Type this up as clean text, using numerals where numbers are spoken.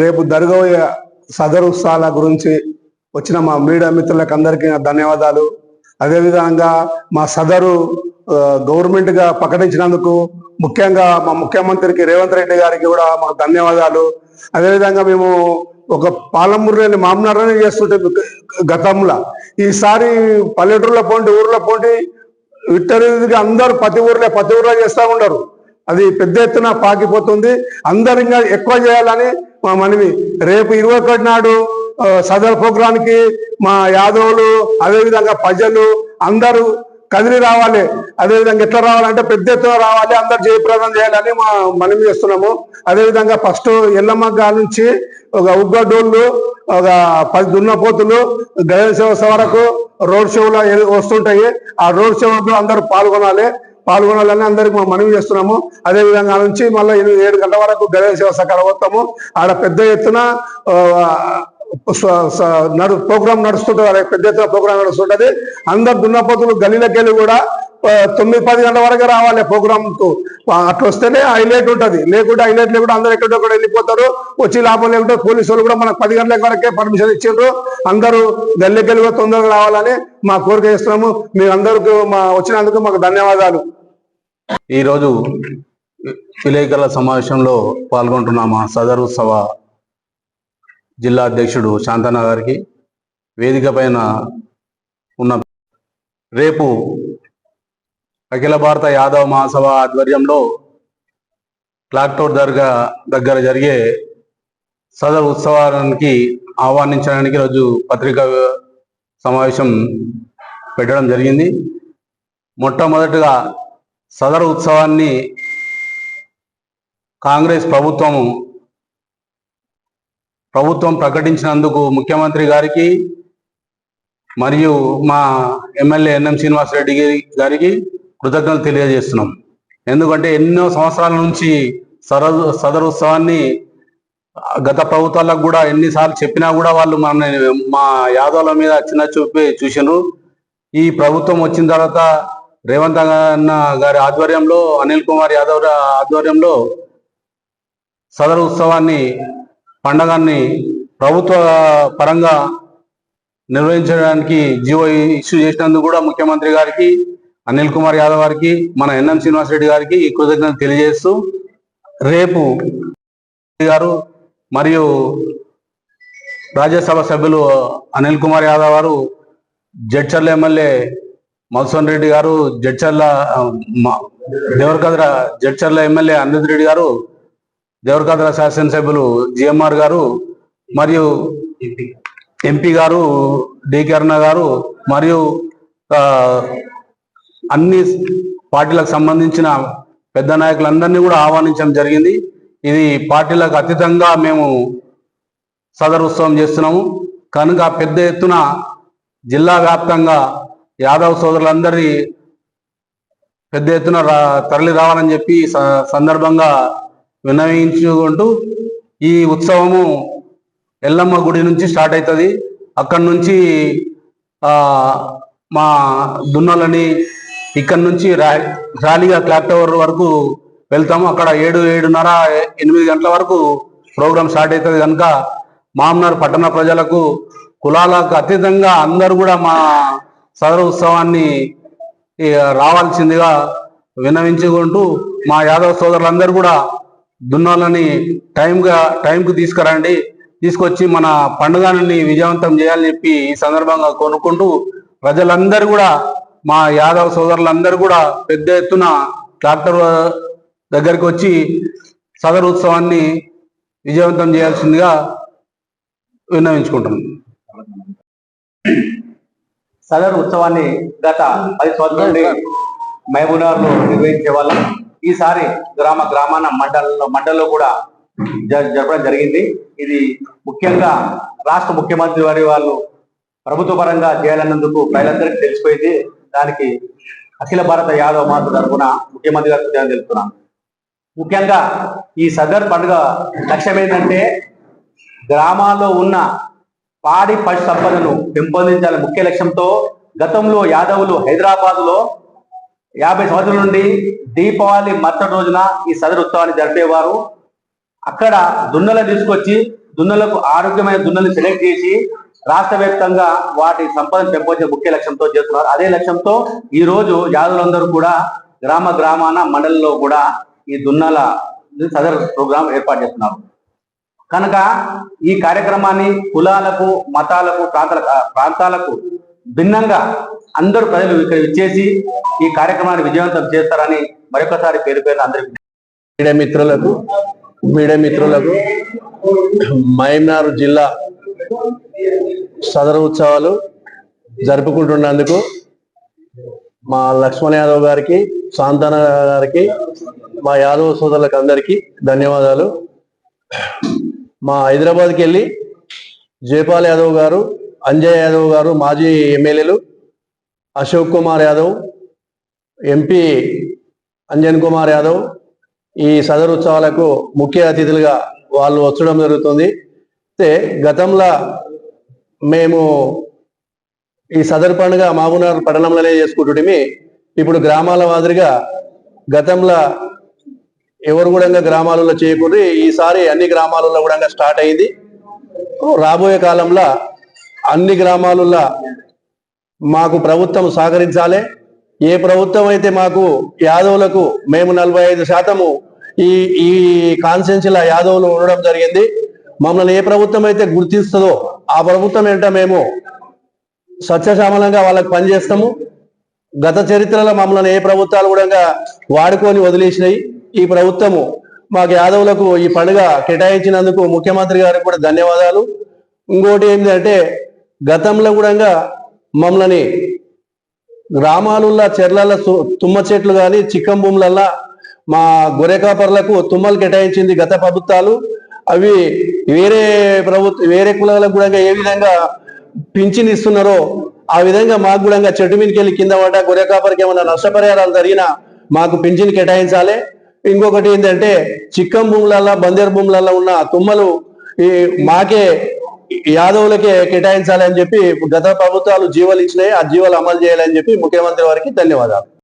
రేపు జరగబోయే సదరు ఉత్సవాల గురించి వచ్చిన మా మీడియా మిత్రులకు అందరికీ ధన్యవాదాలు. అదేవిధంగా మా సదరు గవర్నమెంట్గా ప్రకటించినందుకు ముఖ్యంగా మా ముఖ్యమంత్రికి రేవంత్ రెడ్డి గారికి కూడా మాకు ధన్యవాదాలు. అదేవిధంగా మేము ఒక పాలమూరుని మామూలుగానే చేస్తుంటే గతంలో ఈసారి పల్లెటూరులో పోండి ఊర్లో పోండి విట్టరీతిగా అందరూ ప్రతి ఊర్లో చేస్తూ ఉండరు. అది పెద్ద ఎత్తున పాకిపోతుంది. అందరు ఇంకా ఎక్కువ చేయాలని మా మనవి. రేపు 21 నాడు సదర్ ప్రోగ్రాంకి మా యాదవులు అదేవిధంగా ప్రజలు అందరూ కదిలి రావాలి. అదేవిధంగా ఎట్లా రావాలంటే పెద్ద ఎత్తున రావాలి, అందరు జయప్రదం చేయాలని మా మనవి చేస్తున్నాము. అదేవిధంగా ఫస్ట్ ఎల్లమ్మ గారి నుంచి ఒక ఉగ్గడోళ్ళు ఒక 10 దున్నపోతులు గణేశ సేవ వరకు రోడ్ షోలో వస్తుంటాయి. ఆ రోడ్ షోలో అందరూ పాల్గొనాలని అందరికి మా మనవి చేస్తున్నాము. అదేవిధంగా నుంచి మళ్ళీ 7 గంటల వరకు గణేశ సేవ సకాల వస్తాము. ఆడ పెద్ద ఎత్తున ప్రోగ్రాం నడుస్తుంటది. పెద్ద ఎత్తున ప్రోగ్రాం నడుస్తుంటది. అందరు దున్నపోతులు గలీలకి వెళ్ళి కూడా 9-10 గంటల వరకు రావాలి ప్రోగ్రామ్ కు. అట్లా వస్తేనే హైలైట్ ఉంటుంది. లేకుంటే హైలైట్ లేకుండా అందరు ఎక్కడొక్కడ వెళ్ళిపోతారు. వచ్చి లాభం లేకుంటే పోలీసు వాళ్ళు కూడా మనకు 10 గంటల వరకే పర్మిషన్ ఇచ్చిండ్రు. అందరూ గల్లీకి వెళ్ళి తొందరగా రావాలని మా కోరిక చేస్తున్నాము. మీ అందరికీ వచ్చినందుకు మాకు ధన్యవాదాలు. ఈరోజు విలేకరుల సమావేశంలో పాల్గొంటున్న మా సదర్ ఉత్సవ జిల్లా అధ్యక్షుడు శాంతన్న గారికి, వేదిక పైన ఉన్న రేపు అఖిల భారత యాదవ మహాసభ ఆధ్వర్యంలో క్లాక్ టవర్ దర్గా దగ్గర జరిగే సదర్ ఉత్సవానికి ఆహ్వానించడానికి రోజు పత్రికా సమావేశం పెట్టడం జరిగింది. మొట్టమొదటిగా సదర్ ఉత్సవాన్ని కాంగ్రెస్ ప్రభుత్వం ప్రకటించినందుకు ముఖ్యమంత్రి గారికి మరియు మా ఎమ్మెల్యే ఎన్ఎం శ్రీనివాసరెడ్డి గారికి కృతజ్ఞతలు తెలియజేస్తున్నాం. ఎందుకంటే ఎన్నో సంవత్సరాల నుంచి సదర్ ఉత్సవాన్ని గత ప్రభుత్వాలకు కూడా ఎన్నిసార్లు చెప్పినా కూడా వాళ్ళు మా యాదవుల మీద చిన్న చూపి చూసినారు. ఈ ప్రభుత్వం వచ్చిన తర్వాత రేవంత్ అన్న గారి ఆధ్వర్యంలో, అనిల్ కుమార్ యాదవ్ ఆధ్వర్యంలో సదర్ ఉత్సవాన్ని పండగాన్ని ప్రభుత్వ పరంగా నిర్వహించడానికి జీవో ఇష్యూ చేసినందుకు కూడా ముఖ్యమంత్రి గారికి, అనిల్ కుమార్ యాదవ్ గారికి, మన ఎన్ఎం శ్రీనివాసరెడ్డి గారికి కృతజ్ఞతలు తెలియజేస్తూ రేపు గారు మరియు రాజ్యసభ సభ్యులు అనిల్ కుమార్ యాదవ్ గారు, జడ్చర్ల ఎమ్మెల్యే మధుసూదన్ రెడ్డి గారు, జడ్చర్ల ఎమ్మెల్యే అనిరుద్ రెడ్డి గారు, దేవరకద్ర శాసనసభ్యులు జిఎంఆర్ గారు మరియు ఎంపీ గారు డికే అరుణ గారు మరియు అన్ని పార్టీలకు సంబంధించిన పెద్ద నాయకులందరినీ కూడా ఆహ్వానించడం జరిగింది. ఇది పార్టీలకు అతీతంగా మేము సదర్ ఉత్సవం చేస్తున్నాము కనుక పెద్ద ఎత్తున జిల్లా వ్యాప్తంగా యాదవ్ సోదరులందరి పెద్ద ఎత్తున తరలి రావాలని చెప్పి సందర్భంగా విన్నవించుకుంటూ ఈ ఉత్సవము ఎల్లమ్మ గుడి నుంచి స్టార్ట్ అవుతుంది. అక్కడి నుంచి మా దున్నలని ఇక్కడ నుంచి ర్యాలీగా క్లాక్ టవర్ వరకు వెళ్తాము. అక్కడ 7-7:30, 8 గంటల వరకు ప్రోగ్రాం స్టార్ట్ అవుతుంది. కనుక మామనార్ పట్టణ ప్రజలకు కులాలకు అతీతంగా అందరూ కూడా మా సదరు ఉత్సవాన్ని రావాల్సిందిగా విన్నవించుకుంటూ మా యాదవ్ సోదరులందరూ కూడా దున్నాలని టైంకు తీసుకొచ్చి మన పండుగని విజయవంతం చేయాలని చెప్పి ఈ సందర్భంగా కోరుకుంటూ ప్రజలందరూ కూడా మా యాదవ్ సోదరులందరూ కూడా పెద్ద ఎత్తున ట్రాక్టర్ దగ్గరికి వచ్చి సదర్ ఉత్సవాన్ని విజయవంతం చేయాల్సిందిగా విన్నవించుకుంటున్నాం. సదర్ ఉత్సవాన్ని గత 10 సంవత్సరాల నుండి మహబూబ్నగర్లో నిర్వహించే వాళ్ళం. ఈసారి గ్రామాన మండలంలో కూడా జరపడం జరిగింది. ఇది ముఖ్యంగా రాష్ట్ర ముఖ్యమంత్రి వాళ్ళు ప్రభుత్వ పరంగా చేయాలన్నందుకు ప్రజలందరికీ తెలిసిపోయింది. దానికి అఖిల భారత యాదవ మహాసభ తరఫున ముఖ్యమంత్రి గారికి తెలుపుతున్నాం. ముఖ్యంగా ఈ సదర్ పండుగ లక్ష్యం ఏంటంటే గ్రామాల్లో ఉన్న పాడి పశు సంపదను పెంపొందించాలని ముఖ్య లక్ష్యంతో గతంలో యాదవులు హైదరాబాద్లో 50 సంవత్సరాల నుండి దీపావళి మరుసటి రోజున ఈ సదర్ ఉత్సవాన్ని జరిపేవారు. అక్కడ దున్నలు తీసుకొచ్చి దున్నలకు ఆరోగ్యమైన దున్నలు సెలెక్ట్ చేసి రాష్ట్ర వ్యాప్తంగా వాటి సంపదను పెంపొందే ముఖ్య లక్ష్యంతో చేస్తున్నారు. అదే లక్ష్యంతో ఈ రోజు యాదవులందరూ కూడా గ్రామాన మండలంలో కూడా ఈ దున్నల సదర్ ప్రోగ్రాం ఏర్పాటు చేస్తున్నారు. కనుక ఈ కార్యక్రమాన్ని కులాలకు, మతాలకు, ప్రాంతాలకు భిన్నంగా అందరూ ప్రజలు ఇక్కడ ఇచ్చేసి ఈ కార్యక్రమాన్ని విజయవంతం చేస్తారని మరొకసారి పేరు అందరికీ మీడియా మిత్రులకు మహబూబ్నగర్ జిల్లా సదరు ఉత్సవాలు జరుపుకుంటున్నందుకు మా లక్ష్మణ్ యాదవ్ గారికి, శాంతన గారికి, మా యాదవ్ సోదరులకు అందరికీ ధన్యవాదాలు. మా హైదరాబాద్కి వెళ్ళి జయపాల్ యాదవ్ గారు, అంజయ్ యాదవ్ గారు, మాజీ ఎమ్మెల్యేలు, అశోక్ కుమార్ యాదవ్, ఎంపీ అంజన్ కుమార్ యాదవ్ ఈ సదరు ఉత్సవాలకు ముఖ్య అతిథులుగా వాళ్ళు వచ్చడం జరుగుతుంది. అయితే గతంలో మేము ఈ సదరు పండుగ మహబూబ్నగర్ పట్టణంలోనే చేసుకుంటుంటే ఇప్పుడు గ్రామాల మాదిరిగా గతంలో ఎవరు కూడా గ్రామాలలో చేయకూడదు, ఈసారి అన్ని గ్రామాలలో కూడా స్టార్ట్ అయింది. రాబోయే కాలంలో అన్ని గ్రామాలలో మాకు ప్రభుత్వం సహకరించాలి. ఏ ప్రభుత్వం అయితే మాకు యాదవులకు మేము 45% ఈ కాన్స్టిట్యున్సీల యాదవులు ఉండడం జరిగింది. మమ్మల్ని ఏ ప్రభుత్వం అయితే గుర్తిస్తుందో ఆ ప్రభుత్వం ఏంటో మేము సత్యశామలంగా వాళ్ళకి పనిచేస్తాము. గత చరిత్రలో మమ్మల్ని ఏ ప్రభుత్వాలు కూడా వాడుకొని వదిలేసినాయి. ఈ ప్రభుత్వము మాకు యాదవులకు ఈ పండుగ కేటాయించినందుకు ముఖ్యమంత్రి గారికి కూడా ధన్యవాదాలు. ఇంకోటి ఏంటంటే గతంలో కూడా మమ్మల్ని గ్రామాలలో చెర్లలో తుమ్మ చెట్లు కానీ చిక్కం భూములల్లో మా గొర్రె కాపర్లకు తుమ్మలు కేటాయించింది గత ప్రభుత్వాలు. అవి వేరే కులాలకు కూడా ఏ విధంగా పింఛన్ ఇస్తున్నారో ఆ విధంగా మాకు కూడా చెట్టు మీదకి వెళ్ళి కింద పడ్డ గొర్రె కాపరికి ఏమైనా నష్టపరిహారాలు జరిగినా మాకు పింఛన్ కేటాయించాలి. ఇంకొకటి ఏంటంటే చిక్కం భూములలో, బందేరు భూములలో ఉన్న తుమ్మలు మాకే యాదవులకే కేటాయించాలి అని చెప్పి గత ప్రభుత్వాలు జీవోలు ఇచ్చినాయి. ఆ జీవోలు అమలు చేయాలని చెప్పి ముఖ్యమంత్రి వారికి ధన్యవాదాలు.